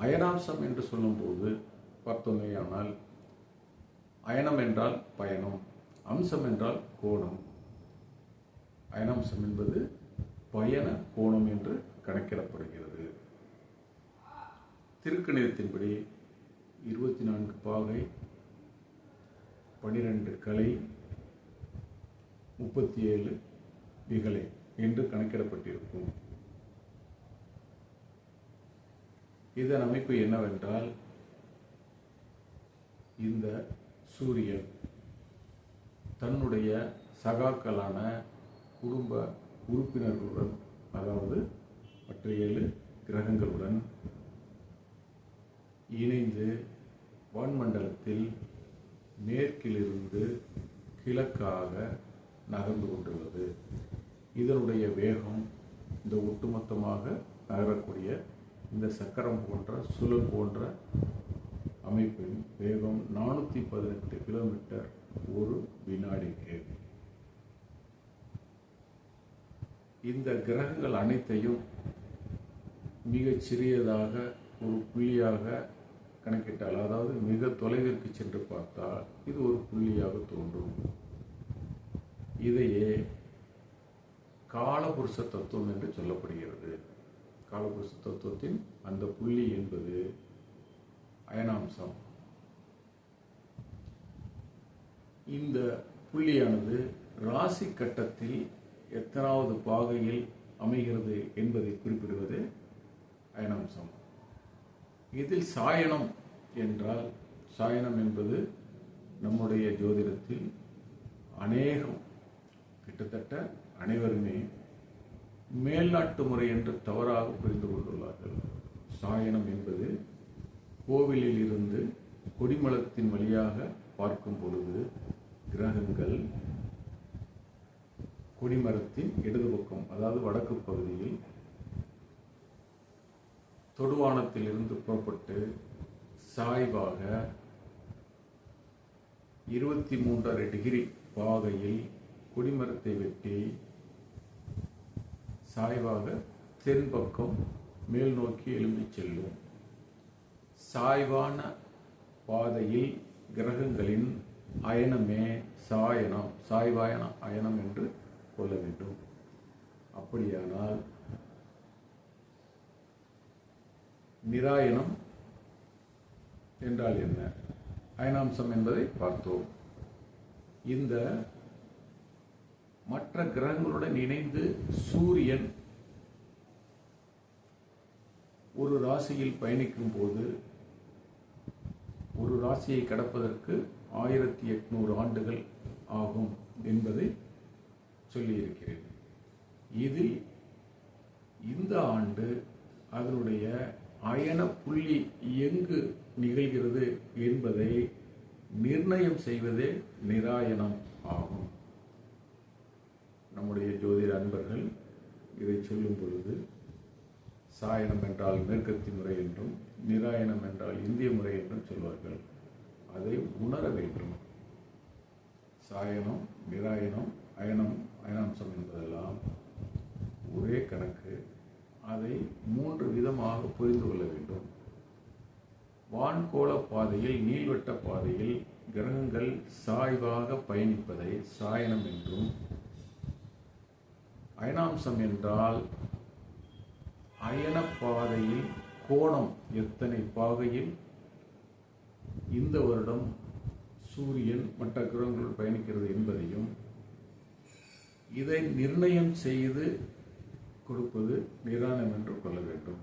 அயனாம்சம் என்று சொல்லும்போது பார்த்தோமேயானால், அயனம் என்றால் பயணம், அம்சம் என்றால் கோணம். அயனாம்சம் என்பது பயண கோணம் என்று கணக்கிடப்படுகிறது. திருக்கணிதத்தின்படி 24 பாகை, 12 கலை, 37 விகலை என்று கணக்கிடப்பட்டிருக்கும். இதன் அமைப்பு என்னவென்றால், இந்த சூரியன் தன்னுடைய சகாக்களான குடும்ப உறுப்பினர்களுடன், அதாவது மற்ற 7 கிரகங்களுடன் இணைந்து வான்மண்டலத்தில் மேற்கிலிருந்து கிழக்காக நகர்ந்து கொண்டுள்ளது. இதனுடைய வேகம், இந்த ஒட்டுமொத்தமாக நகரக்கூடிய இந்த சக்கரம் போன்ற சுழல் போன்ற அமைப்பின் வேகம் 418 கிலோமீட்டர் ஒரு வினாடிக்கு. இந்த கிரகங்கள் அனைத்தையும் மிகச் சிறியதாக ஒரு புள்ளியாக கணக்கிட்டால், அதாவது மிக தொலைவிற்கு சென்று பார்த்தால் இது ஒரு புள்ளியாக தோன்றும். இதையே காலபுருஷ தத்துவம் என்று சொல்லப்படுகிறது. காலபுருஷ தத்துவத்தின் அந்த புள்ளி என்பது அயனாம்சம். இந்த புள்ளியானது ராசி கட்டத்தில் எத்தனாவது பாகையில் அமைகிறது என்பதை குறிப்பிடுவது அயனாம்சம். இதில் சாயனம் என்றால், சாயனம் என்பது நம்முடைய ஜோதிடத்தில் அநேகம், கிட்டத்தட்ட அனைவருமே மேல்நாட்டு முறை என்று தவறாக புரிந்து கொண்டுள்ளார்கள். சாயனம் என்பது கோவிலில் இருந்து கொடிமரத்தின் வழியாக பார்க்கும் பொழுது கிரகங்கள் கொடிமரத்தின் இடது பக்கம், அதாவது வடக்கு பகுதியில் தொடுவானத்தில் இருந்து புறப்பட்டு சாய்வாக 23.5 டிகிரி பாகையில் கொடிமரத்தை வெட்டி சாய்வாக தென்பக்கம் மேல் நோக்கி எழும்பிச் செல்லும். சாய்வான பாதையில் கிரகங்களின் அயனமே சாயனம், சாய்வாயன அயனம் என்று கொள்ள வேண்டும். அப்படியானால் நிராயனம் என்றால் என்ன, அயனாம்சம் என்பதை பார்த்தோம். இந்த மற்ற கிரகங்களுடன் இணைந்து சூரியன் ஒரு ராசியில் பயணிக்கும் போது, ஒரு ராசியை கடப்பதற்கு 1800 ஆண்டுகள் ஆகும் என்பதை சொல்லியிருக்கிறேன். இதில் இந்த ஆண்டு அதனுடைய அயன புள்ளி எங்கு நிகழ்கிறது என்பதை நிர்ணயம் செய்வதே நிராயனம் ஆகும். நம்முடைய ஜோதிட அன்பர்கள் இதை சொல்லும் பொழுது, சாயனம் என்றால் மேற்கத்திய முறை என்றும், நிராயனம் என்றால் இந்திய முறை என்றும் சொல்வார்கள். அதை உணர வேண்டும். சாயனம், நிராயனம், அயனம், அயனாம்சம் என்பதெல்லாம் ஒரே கணக்கு. அதை 3 விதமாக புரிந்து கொள்ள வேண்டும். வான்கோள பாதையில், நீள்வட்ட பாதையில் கிரகங்கள் சாய்வாக பயணிப்பதை சாயனம் என்றும், அயனாம்சம் என்றால் அயன பாதையில் கோணம் எத்தனை பாகையில் இந்த வருடம் சூரியன் மற்ற கிரகங்கள் பயணிக்கிறது என்பதையும் இதை நிர்ணயம் செய்து கொடுப்பது நிராயனம் என்று கொள்ள வேண்டும்.